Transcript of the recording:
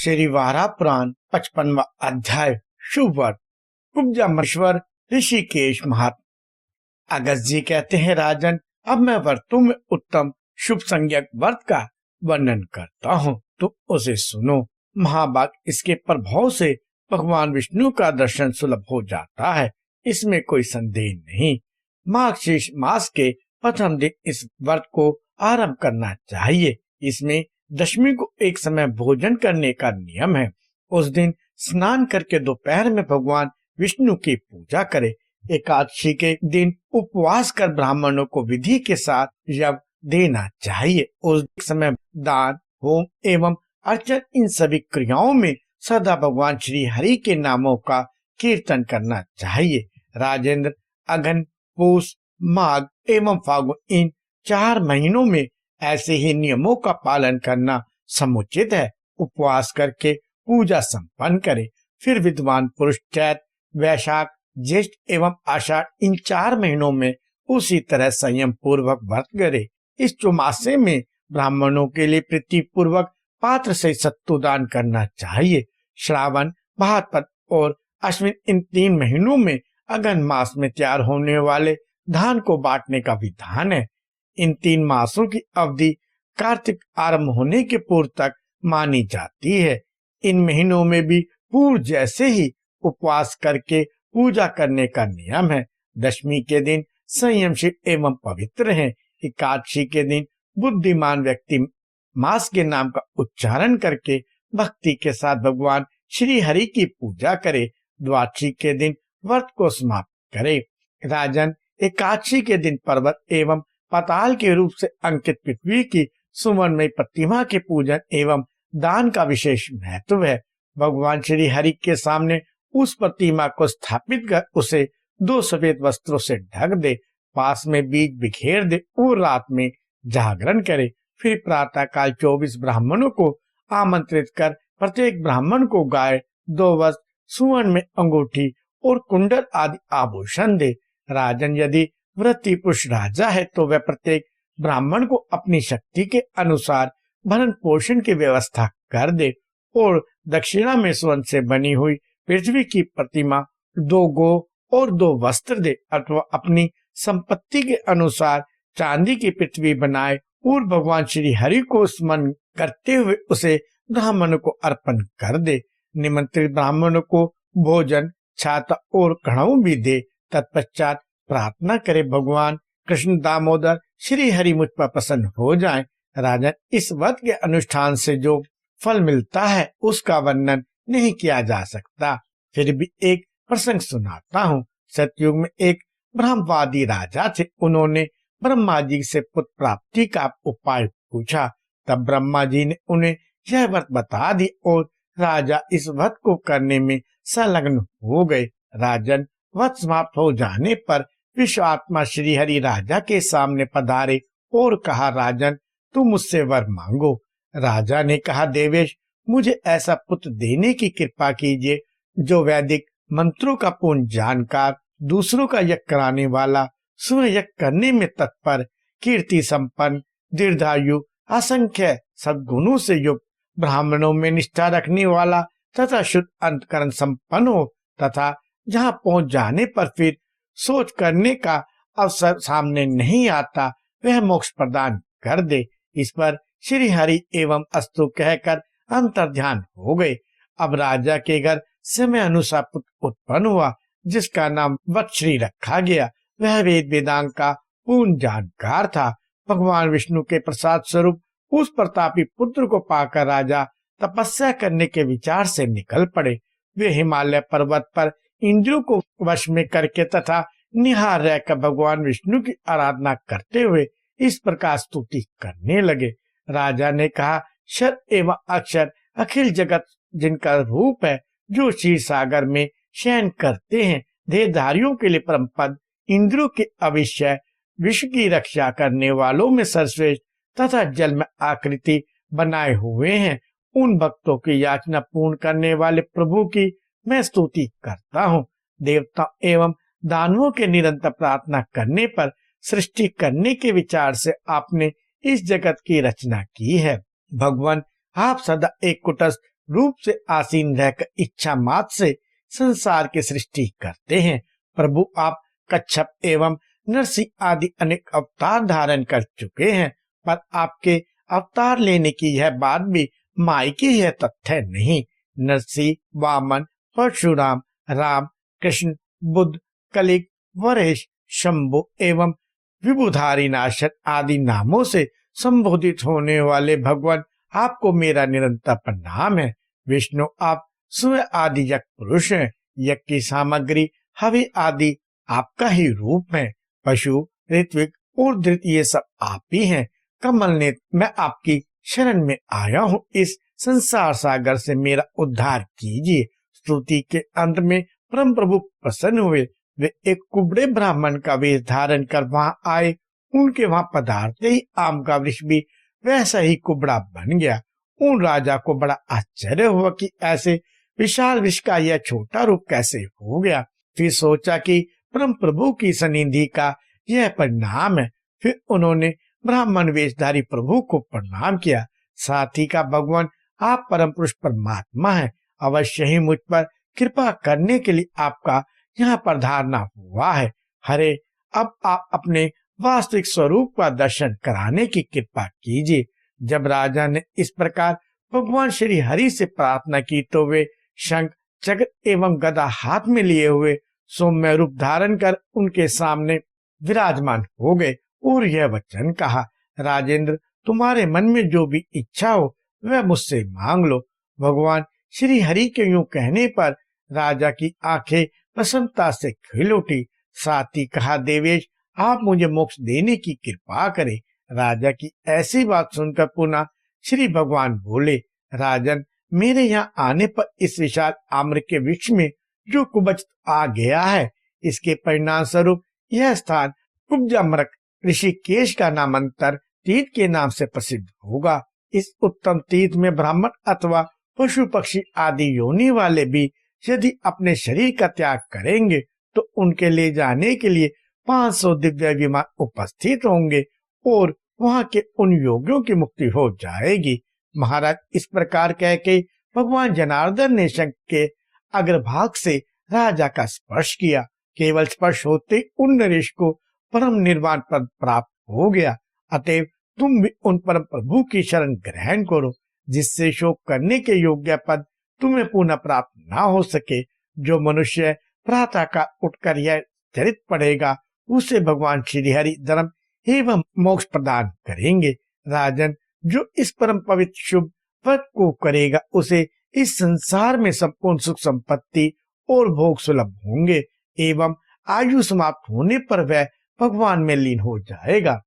श्री वारा पुराण 55वां अध्याय शुभ व्रत। उपजा मश्वर ऋषिकेश महात्मा। अगस्त जी कहते हैं, राजन, अब मैं व्रतों में उत्तम शुभ संज्ञक व्रत का वर्णन करता हूँ, तो उसे सुनो। महाभाग, इसके प्रभाव से भगवान विष्णु का दर्शन सुलभ हो जाता है, इसमें कोई संदेह नहीं। मार्गशीर्ष मास के प्रथम दिन इस व्रत को आरंभ करना चाहिए। इसमें दशमी को एक समय भोजन करने का नियम है। उस दिन स्नान करके दोपहर में भगवान विष्णु की पूजा करे। एकादशी के दिन उपवास कर ब्राह्मणों को विधि के साथ यज्ञ देना चाहिए। उस समय दान, होम एवं अर्चन, इन सभी क्रियाओं में सदा भगवान श्री हरि के नामों का कीर्तन करना चाहिए। राजेंद्र, अगन, पूस, माघ एवं फागुन, इन 4 महीनों में ऐसे ही नियमों का पालन करना समुचित है। उपवास करके पूजा संपन्न करे। फिर विद्वान पुरुष चैत, वैशाख, ज्येष्ठ एवं आषाढ़, इन 4 महीनों में उसी तरह संयम पूर्वक व्रत करे। इस चौमासे में ब्राह्मणों के लिए प्रीति पूर्वक पात्र से सत्तू दान करना चाहिए। श्रावण, भाद्रपद और अश्विन, इन 3 महीनों में अगन मास में तैयार होने वाले धान को बांटने का विधान है। इन 3 मासों की अवधि कार्तिक आरंभ होने के पूर्व तक मानी जाती है। इन महीनों में भी पूर्व जैसे ही उपवास करके पूजा करने का नियम है। दशमी के दिन संयमशील एवं पवित्र हैं। एकादशी के दिन बुद्धिमान व्यक्ति मास के नाम का उच्चारण करके भक्ति के साथ भगवान श्री हरि की पूजा करे। द्वादशी के दिन व्रत को समाप्त करे। राजन, एकादशी के दिन पर्वत एवं पाताल के रूप से अंकित पृथ्वी की सुवर्णमयी प्रतिमा के पूजन एवं दान का विशेष महत्व है। भगवान श्री हरि के सामने उस प्रतिमा को स्थापित कर उसे 2 सफेद वस्त्रों से ढक दे, पास में बीज बिखेर दे और रात में जागरण करे। फिर प्रातः काल 24 ब्राह्मणों को आमंत्रित कर प्रत्येक ब्राह्मण को गाय, 2 वस्त्र, सुवर्ण में अंगूठी और कुंडल आदि आभूषण दे। राजन, यदि व्रती पुरुष राजा है तो वह प्रत्येक ब्राह्मण को अपनी शक्ति के अनुसार भरण पोषण की व्यवस्था कर दे और दक्षिणा में स्वर्ण से बनी हुई पृथ्वी की प्रतिमा, 2 गौ और 2 वस्त्र दे, अथवा अपनी संपत्ति के अनुसार चांदी की पृथ्वी बनाए और भगवान श्री हरि को स्मरण करते हुए उसे ब्राह्मणों को अर्पण कर दे। निमंत्रित ब्राह्मणों को भोजन, छाता और कड़ाह भी दे। तत्पश्चात प्रार्थना करे, भगवान कृष्ण दामोदर श्री हरि मुझ पर प्रसन्न हो जाएं। राजन, इस व्रत के अनुष्ठान से जो फल मिलता है उसका वर्णन नहीं किया जा सकता। फिर भी एक प्रसंग सुनाता हूँ। सतयुग में एक ब्रह्मवादी राजा थे। उन्होंने ब्रह्मा जी से पुत्र प्राप्ति का उपाय पूछा। तब ब्रह्मा जी ने उन्हें यह व्रत बता दी और राजा इस व्रत को करने में संलग्न हो गए। राजन, व्रत समाप्त हो जाने पर विश्वात्मा श्री हरि राजा के सामने पधारे और कहा, राजन, तुम मुझसे वर मांगो। राजा ने कहा, देवेश, मुझे ऐसा पुत्र देने की कृपा कीजिए जो वैदिक मंत्रों का पूर्ण जानकार, दूसरों का यज्ञ कराने वाला, स्वयं यज्ञ करने में तत्पर, कीर्ति संपन्न, दीर्घायु, असंख्य सद्गुणों से युक्त, ब्राह्मणों में निष्ठा रखने वाला तथा शुद्ध अंतकरण संपन्न हो तथा जहाँ पहुंच जाने पर फिर सोच करने का अवसर सामने नहीं आता, वह मोक्ष प्रदान कर दे। इस पर श्री हरि एवं अस्तु कहकर अंतर्ध्यान हो गए। अब राजा के घर समय अनुसार पुत्र उत्पन्न हुआ, जिसका नाम वत्श्री रखा गया। वह वेद वेदांग का पूर्ण जानकार था। भगवान विष्णु के प्रसाद स्वरूप उस प्रतापी पुत्र को पाकर राजा तपस्या करने के विचार से निकल पड़े। वे हिमालय पर्वत पर इंद्रियों को वश में करके तथा निहार रहकर भगवान विष्णु की आराधना करते हुए इस प्रकार स्तुति करने लगे। राजा ने कहा, क्षर एवं अक्षर, अखिल जगत जिनका रूप है, जो क्षीर सागर में शयन करते हैं, देहधारियों के लिए परम पद, इंद्रियों के अविषय, विश्व की रक्षा करने वालों में सर्वश्रेष्ठ तथा जल में आकृति बनाए हुए हैं, उन भक्तों की याचना पूर्ण करने वाले प्रभु की मैं स्तुति करता हूँ। देवता एवं दानवों के निरंतर प्रार्थना करने पर सृष्टि करने के विचार से आपने इस जगत की रचना की है। भगवान, आप सदा एक कुटस्थ रूप से आसीन रहकर इच्छा मात्र से संसार की सृष्टि करते हैं। प्रभु आप कच्छप एवं नरसिंह आदि अनेक अवतार धारण कर चुके हैं, पर आपके अवतार लेने की यह बात भी मायके है, तथ्य नहीं। नरसिंह, वामन, परशुराम, राम, कृष्ण, बुद्ध, कलिक, वरेश, शंभु एवं विभुधारी नाशक आदि नामों से संबोधित होने वाले भगवान आपको मेरा निरंतर प्रणाम है। विष्णु आप स्वयं आदि यज्ञ पुरुष हैं। यज्ञ की सामग्री हवि आदि आपका ही रूप है। पशु, ऋत्विक और धृत ये सब आप ही हैं। कमल ने मैं आपकी शरण में आया हूँ, इस संसार सागर से मेरा उद्धार कीजिए। स्तुति के अंत में परम प्रभु प्रसन्न हुए। वे एक कुबड़े ब्राह्मण का वेश धारण कर वहां आए। उनके वहां पधारते ही आम का वृक्ष भी वैसा ही कुबड़ा बन गया। उन राजा को बड़ा आश्चर्य हुआ कि ऐसे विशाल वृक्ष का यह छोटा रूप कैसे हो गया। फिर सोचा कि परम प्रभु की सनिधि का यह परिणाम है। फिर उन्होंने ब्राह्मण वेशधारी प्रभु को प्रणाम किया। साथी का भगवान आप परम पुरुष परमात्मा है, अवश्य ही मुझ पर कृपा करने के लिए आपका यहाँ पधारना हुआ है। हरे, अब आप अपने वास्तविक स्वरूप का दर्शन कराने की कृपा कीजिए। जब राजा ने इस प्रकार भगवान श्री हरि से प्रार्थना की तो वे शंख, चक्र एवं गदा हाथ में लिए हुए सौम्य रूप धारण कर उनके सामने विराजमान हो गए और यह वचन कहा, राजेंद्र, तुम्हारे मन में जो भी इच्छा हो वह मुझसे मांग लो। भगवान श्री हरि के यूं कहने पर राजा की आंखें प्रसन्नता से खिल उठी। साथ ही कहा, देवेश, आप मुझे मोक्ष देने की कृपा करें। राजा की ऐसी बात सुनकर पुनः श्री भगवान बोले, राजन, मेरे यहाँ आने पर इस विशाल आम्र के वृक्ष में जो कुबज आ गया है, इसके परिणाम स्वरूप यह स्थान कुब्जामृक ऋषिकेश का नामांतर तीर्थ के नाम से प्रसिद्ध होगा। इस उत्तम तीर्थ में ब्राह्मण अथवा पशु पक्षी आदि योनि वाले भी यदि अपने शरीर का त्याग करेंगे तो उनके ले जाने के लिए 500 दिव्य विमान उपस्थित होंगे और वहां के उन योगियों की मुक्ति हो जाएगी। महाराज, इस प्रकार कह के भगवान जनार्दन ने शंख के अग्रभाग से राजा का स्पर्श किया। केवल स्पर्श होते उन नरेश को परम निर्वाण पद प्राप्त हो गया। अतएव तुम भी उन परम प्रभु की शरण ग्रहण करो, जिससे शोक करने के योग्य पद तुम्हें पुनः प्राप्त ना हो सके। जो मनुष्य प्रातः काल उठकर यह चरित पढ़ेगा उसे भगवान श्री हरि धर्म एवं मोक्ष प्रदान करेंगे। राजन, जो इस परम पवित्र शुभ पद को करेगा उसे इस संसार में संपूर्ण सुख संपत्ति और भोग सुलभ होंगे एवं आयु समाप्त होने पर वह भगवान में लीन हो जाएगा।